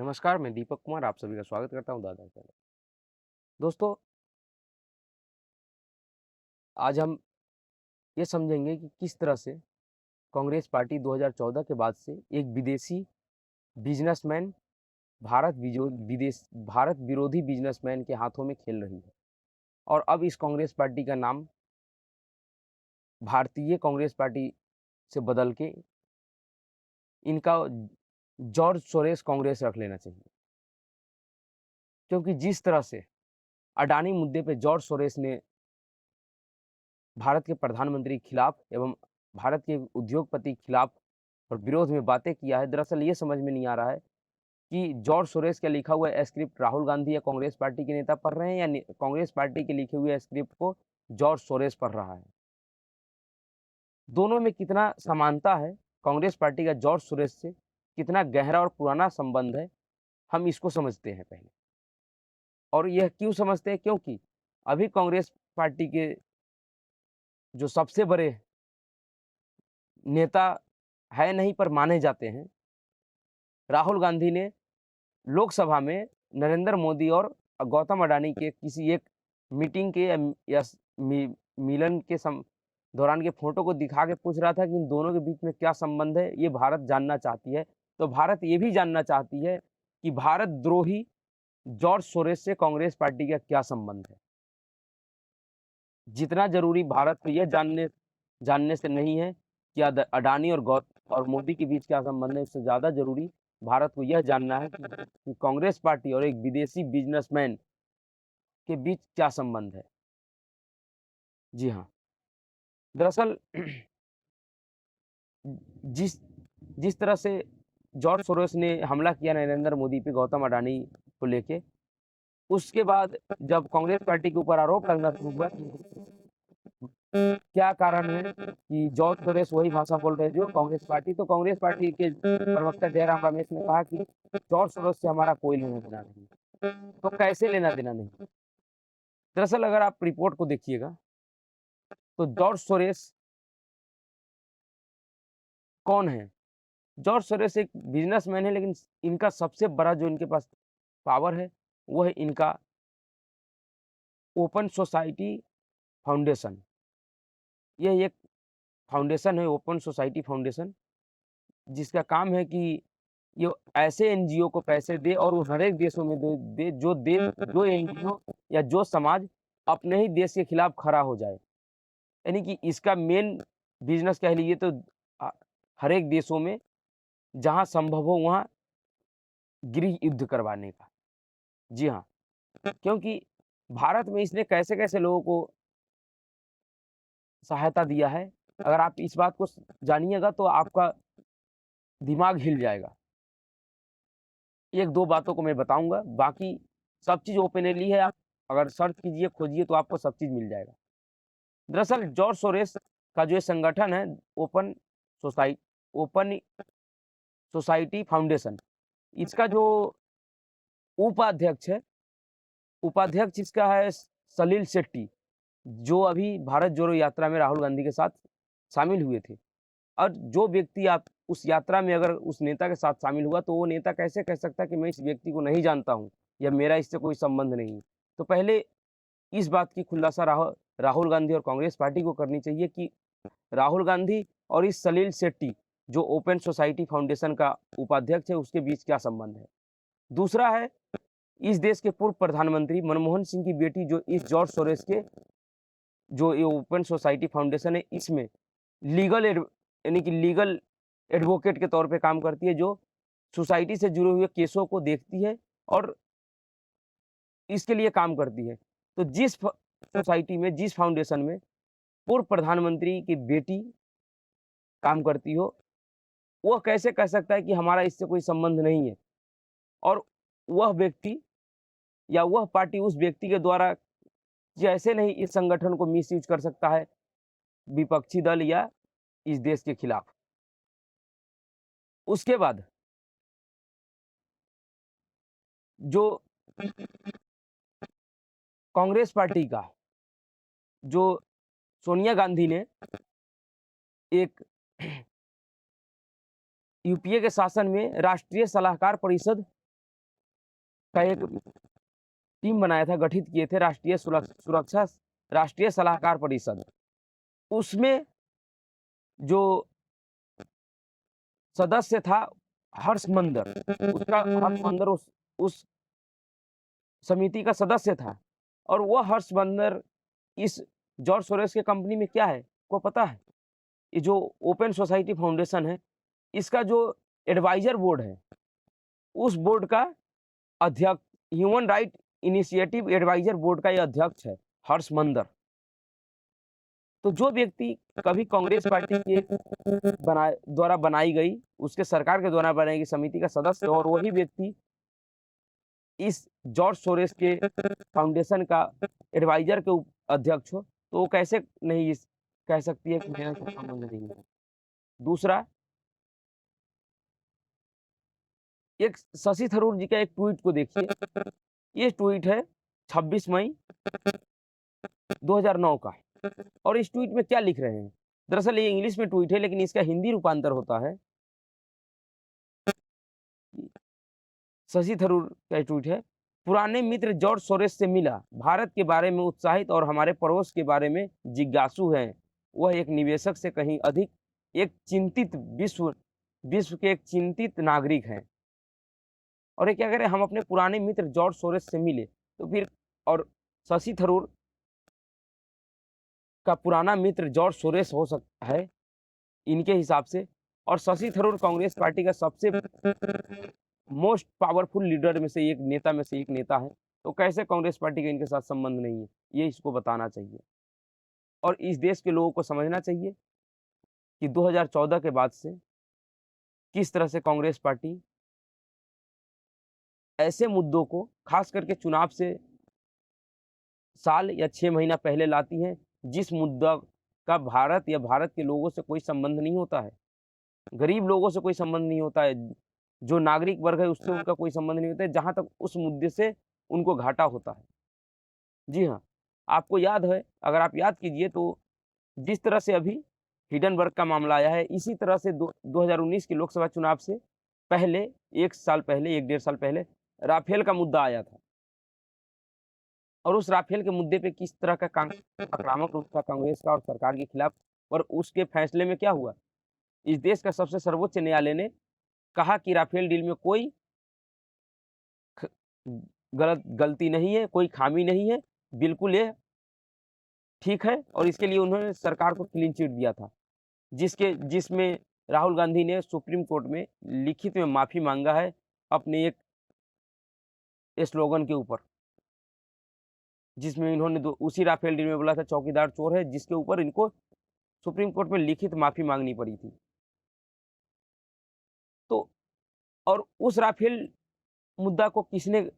नमस्कार, मैं दीपक कुमार आप सभी का स्वागत करता हूँ दादा चैनल। दोस्तों, आज हम ये समझेंगे कि किस तरह से कांग्रेस पार्टी 2014 के बाद से एक विदेशी बिजनेसमैन भारत विरोधी बिजनेसमैन के हाथों में खेल रही है और अब इस कांग्रेस पार्टी का नाम भारतीय कांग्रेस पार्टी से बदल के इनका जॉर्ज सोरेस कांग्रेस रख लेना चाहिए। क्योंकि जिस तरह से अडानी मुद्दे पे जॉर्ज सोरेस ने भारत के प्रधानमंत्री के खिलाफ एवं भारत के उद्योगपति के खिलाफ और विरोध में बातें किया है, दरअसल ये समझ में नहीं आ रहा है कि जॉर्ज सोरेस का लिखा हुआ स्क्रिप्ट राहुल गांधी या कांग्रेस पार्टी के नेता पढ़ रहे हैं या कांग्रेस पार्टी के लिखे हुए स्क्रिप्ट को जॉर्ज सोरेस पढ़ रहा है। दोनों में कितना समानता है, कांग्रेस पार्टी का जॉर्ज सोरेस से कितना गहरा और पुराना संबंध है, हम इसको समझते हैं पहले। और यह क्यों समझते हैं? क्योंकि अभी कांग्रेस पार्टी के जो सबसे बड़े नेता है नहीं पर माने जाते हैं, राहुल गांधी ने लोकसभा में नरेंद्र मोदी और गौतम अडानी के किसी एक मीटिंग के या मिलन के दौरान के फोटो को दिखा के पूछ रहा था कि इन दोनों के बीच में क्या संबंध है, ये भारत जानना चाहती है। तो भारत ये भी जानना चाहती है कि भारत द्रोही जॉर्ज सोरेस से कांग्रेस पार्टी का क्या संबंध है। जितना जरूरी भारत को यह जानने से नहीं है कि अडानी और मोदी के बीच क्या संबंध है, उससे ज्यादा जरूरी भारत को यह जानना है कि कांग्रेस पार्टी और एक विदेशी बिजनेसमैन के बीच क्या संबंध है। जी हाँ, दरअसल जिस जिस तरह से जॉर्ज सोरोस ने हमला किया नरेंद्र मोदी पे गौतम अडानी को लेके, उसके बाद जब कांग्रेस पार्टी के ऊपर आरोप लगना शुरू हुआ क्या कारण है कि जॉर्ज सोरेस वही भाषा बोल रहे हैं जो कांग्रेस पार्टी के प्रवक्ता जयराम रमेश ने कहा कि जॉर्ज सोरेस से हमारा कोई लेना देना नहीं। तो कैसे लेना देना नहीं? दरअसल अगर आप रिपोर्ट को देखिएगा तो जॉर्ज सोरेस कौन है? जॉर्ज सोरेस एक बिजनेसमैन है, लेकिन इनका सबसे बड़ा जो इनके पास पावर है वो है इनका ओपन सोसाइटी फाउंडेशन। यह एक फाउंडेशन है, ओपन सोसाइटी फाउंडेशन, जिसका काम है कि ये ऐसे एनजीओ को पैसे दे और वो हर एक देशों में जो एनजीओ या जो समाज अपने ही देश के खिलाफ खड़ा हो जाए। यानी कि इसका मेन बिजनेस कह लीजिए तो अ, हर एक देशों में जहाँ संभव हो वहाँ गृह युद्ध करवाने का। जी हाँ, क्योंकि भारत में इसने कैसे-कैसे लोगों को सहायता दिया है, अगर आप इस बात को जानिएगा तो आपका दिमाग हिल जाएगा। 1-2 बातों को मैं बताऊँगा, बाकी सब चीज़ ओपनली है, आप अगर सर्च कीजिए, खोजिए तो आपको सब चीज़ मिल जाएगा। दरअसल जॉर्ज सोरेस का जो ये संगठन है ओपन सोसाइ ओपन सोसाइटी फाउंडेशन, इसका जो उपाध्यक्ष है, उपाध्यक्ष इसका है सलील शेट्टी, जो अभी भारत जोड़ो यात्रा में राहुल गांधी के साथ शामिल हुए थे। और जो व्यक्ति आप उस यात्रा में अगर उस नेता के साथ शामिल हुआ, तो वो नेता कैसे कह सकता है कि मैं इस व्यक्ति को नहीं जानता हूँ या मेरा इससे कोई संबंध नहीं है। तो पहले इस बात की खुलासा राहुल गांधी और कांग्रेस पार्टी को करनी चाहिए कि राहुल गांधी और इस सलील शेट्टी जो ओपन सोसाइटी फाउंडेशन का उपाध्यक्ष है, उसके बीच क्या संबंध है। दूसरा है, इस देश के पूर्व प्रधानमंत्री मनमोहन सिंह की बेटी जो इस जॉर्ज सोरेस के जो ये ओपन सोसाइटी फाउंडेशन है, इसमें लीगल एडवोकेट के तौर पे काम करती है, जो सोसाइटी से जुड़े हुए केसों को देखती है और इसके लिए काम करती है। तो जिस सोसाइटी में, जिस फाउंडेशन में पूर्व प्रधानमंत्री की बेटी काम करती हो, वह कैसे कह सकता है कि हमारा इससे कोई संबंध नहीं है? और वह व्यक्ति या वह पार्टी उस व्यक्ति के द्वारा जैसे नहीं इस संगठन को मिसयूज कर सकता है विपक्षी दल या इस देश के खिलाफ। उसके बाद जो कांग्रेस पार्टी का जो सोनिया गांधी ने एक यूपीए के शासन में राष्ट्रीय सलाहकार परिषद का एक टीम बनाया था, गठित किए थे सुरक्षा राष्ट्रीय सलाहकार परिषद। उसमें जो सदस्य था हर्ष मंदर, हर्ष मंदर उस समिति का सदस्य था और वो हर्ष मंदर इस जॉर्ज सोरोस के कंपनी में क्या है, को पता है? ये जो ओपन सोसाइटी फाउंडेशन है, इसका जो एडवाइजर बोर्ड है, उस बोर्ड का अध्यक्ष, human right initiative advisor board का ये अध्यक्ष है, हर्ष मंदर। तो जो व्यक्ति कभी कांग्रेस पार्टी के द्वारा बनाई गई, उसके सरकार के द्वारा बनाई गई समिति का सदस्य और वही व्यक्ति इस जॉर्ज सोरोस के फाउंडेशन का एडवाइजर के अध्यक्ष हो, तो वो कैसे नहीं कह सकती है कि मेरा कोई संबंध नहीं है। दूसरा, एक शशि थरूर जी का एक ट्वीट को देखिए। ये ट्वीट है 26 मई 2009 का और इस ट्वीट में क्या लिख रहे हैं? दरअसल ये इंग्लिश में ट्वीट है लेकिन इसका हिंदी रूपांतर होता है। शशि थरूर का ट्वीट है, पुराने मित्र जॉर्ज सोरोस से मिला, भारत के बारे में उत्साहित और हमारे पड़ोस के बारे में जिज्ञासु हैं। वह एक निवेशक से कहीं अधिक एक चिंतित विश्व के एक चिंतित नागरिक हैं। और ये क्या करें, हम अपने पुराने मित्र जॉर्ज सोरोस से मिले, तो फिर और शशि थरूर का पुराना मित्र जॉर्ज सोरोस हो सकता है इनके हिसाब से, और शशि थरूर कांग्रेस पार्टी का सबसे मोस्ट पावरफुल लीडर में से एक नेता है, तो कैसे कांग्रेस पार्टी का इनके साथ संबंध नहीं है, ये इसको बताना चाहिए। और इस देश के लोगों को समझना चाहिए कि 2014 के बाद से किस तरह से कांग्रेस पार्टी ऐसे मुद्दों को खास करके चुनाव से साल या 6 महीना पहले लाती है, जिस मुद्दा का भारत या भारत के लोगों से कोई संबंध नहीं होता है, गरीब लोगों से कोई संबंध नहीं होता है, जो नागरिक वर्ग है उससे उनका कोई संबंध नहीं होता है, जहाँ तक उस मुद्दे से उनको घाटा होता है। जी हाँ, आपको याद है, अगर आप याद कीजिए तो जिस तरह से अभी हिडनबर्ग का मामला आया है, इसी तरह से 2019 के लोकसभा चुनाव से पहले 1 साल पहले, 1 डेढ़ साल पहले राफेल का मुद्दा आया था। और उस राफेल के मुद्दे पे किस तरह का आक्रामक रूख था कांग्रेस का और सरकार के खिलाफ, और उसके फैसले में क्या हुआ? इस देश का सबसे सर्वोच्च न्यायालय ने कहा कि राफेल डील में कोई गलती नहीं है, कोई खामी नहीं है, बिल्कुल ये ठीक है, और इसके लिए उन्होंने सरकार को क्लीन चिट दिया था, जिसमें राहुल गांधी ने सुप्रीम कोर्ट में लिखित में माफी मांगा है अपने एक स्लोगन के ऊपर, जिसमें इन्होंने उसी राफेल डील में बोला था चौकीदार चोर है, जिसके ऊपर इनको सुप्रीम कोर्ट में लिखित माफी मांगनी पड़ी थी। तो और उस राफेल मुद्दा को किसने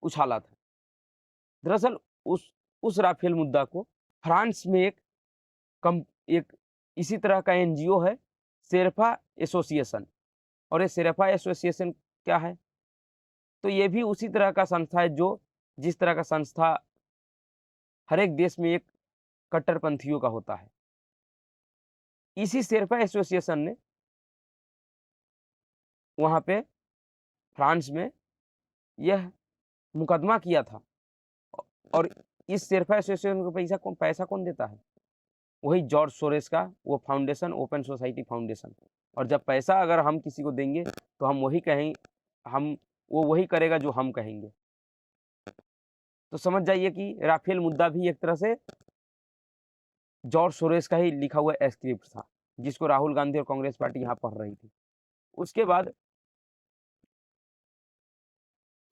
उछाला था? दरअसल उस राफेल मुद्दा को फ्रांस में एक इसी तरह का एनजीओ है, शेरपा एसोसिएशन। और ये शेरपा एसोसिएशन क्या है? तो ये भी उसी तरह का संस्था है जो जिस तरह का संस्था हर एक देश में एक कट्टरपंथियों का होता है। इसी शेरपा एसोसिएशन ने वहाँ पे फ्रांस में यह मुकदमा किया था, और इस शेरपा एसोसिएशन को पैसा कौन देता है? वही जॉर्ज सोरोस का वो फाउंडेशन, ओपन सोसाइटी फाउंडेशन। और जब पैसा अगर हम किसी को देंगे तो हम वही कहेंगे, वो वही करेगा जो हम कहेंगे। तो समझ जाइए कि राफेल मुद्दा भी एक तरह से जॉर्ज सोरोस का ही लिखा हुआ स्क्रिप्ट था, जिसको राहुल गांधी और कांग्रेस पार्टी यहाँ पढ़ रही थी। उसके बाद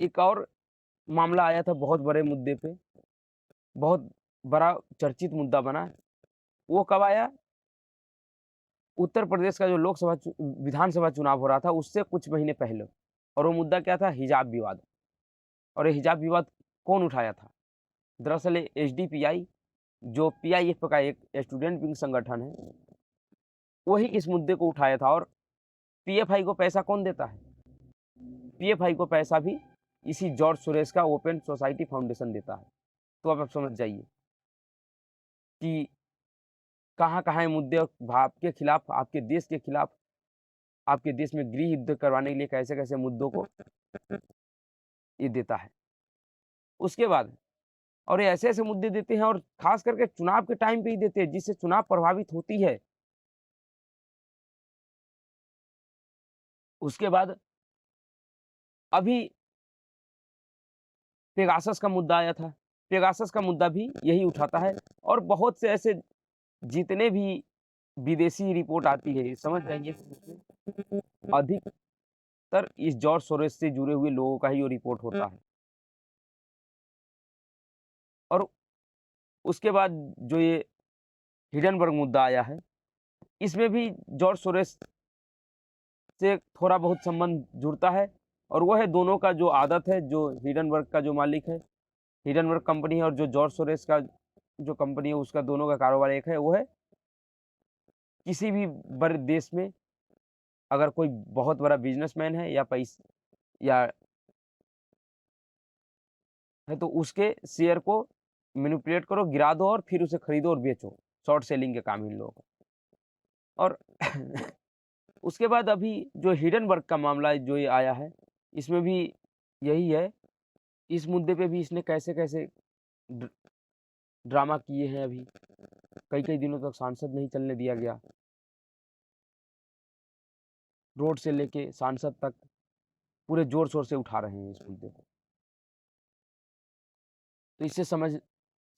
एक और मामला आया था बहुत बड़े मुद्दे पे, बहुत बड़ा चर्चित मुद्दा बना। वो कब आया? उत्तर प्रदेश का जो विधानसभा चुनाव हो रहा था उससे कुछ महीने पहले। और वो मुद्दा क्या था? हिजाब विवाद। और ये हिजाब विवाद कौन उठाया था? दरअसल एसडीपीआई, जो पीआईएफ का एक स्टूडेंट विंग संगठन है, वही इस मुद्दे को उठाया था। और पीएफआई को पैसा कौन देता है? पीएफआई को पैसा भी इसी जॉर्ज सोरोस का ओपन सोसाइटी फाउंडेशन देता है। तो अब आप समझ जाइए कि कहाँ-कहाँ ये मुद्दे आपके खिलाफ, आपके देश के खिलाफ, आपके देश में गृह युद्ध करवाने के लिए कैसे-कैसे मुद्दों को ये देता है। उसके बाद और ये ऐसे-ऐसे मुद्दे देते हैं और ख़ास करके चुनाव के टाइम पे ही देते हैं, जिससे चुनाव प्रभावित होती है। उसके बाद अभी पेगासस का मुद्दा आया था। पेगासस का मुद्दा भी यही उठाता है और बहुत से ऐसे जितने भी विदेशी रिपोर्ट आती है, समझ जाइए अधिकतर इस जॉर्ज सोरोस से जुड़े हुए लोगों का ही वो रिपोर्ट होता है। और उसके बाद जो ये हिडेनबर्ग मुद्दा आया है, इसमें भी जॉर्ज सोरोस से थोड़ा बहुत संबंध जुड़ता है और वो है दोनों का जो आदत है, जो हिडेनबर्ग का जो मालिक है, हिडेनबर्ग कंपनी है और जो जॉर्ज सोरोस का जो कंपनी है, उसका दोनों का कारोबार एक है, वो है किसी भी बड़े देश में अगर कोई बहुत बड़ा बिज़नेसमैन है या है तो उसके शेयर को मैनिपुलेट करो, गिरा दो और फिर उसे खरीदो और बेचो। शॉर्ट सेलिंग के काम इन लोगों का। और उसके बाद अभी जो हिडेनबर्ग का मामला जो ये आया है, इसमें भी यही है। इस मुद्दे पे भी इसने कैसे-कैसे ड ड्रामा किए हैं अभी। कई-कई दिनों तक सांसद नहीं चलने दिया गया। रोड से लेके सांसद तक पूरे ज़ोर-शोर से उठा रहे हैं इस मुद्दे को। तो इससे समझ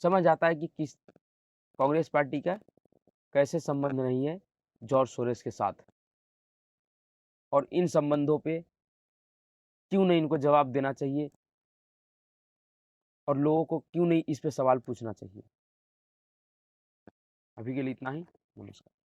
समझ आता है कि किस कांग्रेस पार्टी का कैसे संबंध नहीं है जॉर्ज सोरोस के साथ और इन संबंधों पे क्यों नहीं इनको जवाब देना चाहिए और लोगों को क्यों नहीं इस पे सवाल पूछना चाहिए। अभी के लिए इतना ही। नमस्कार।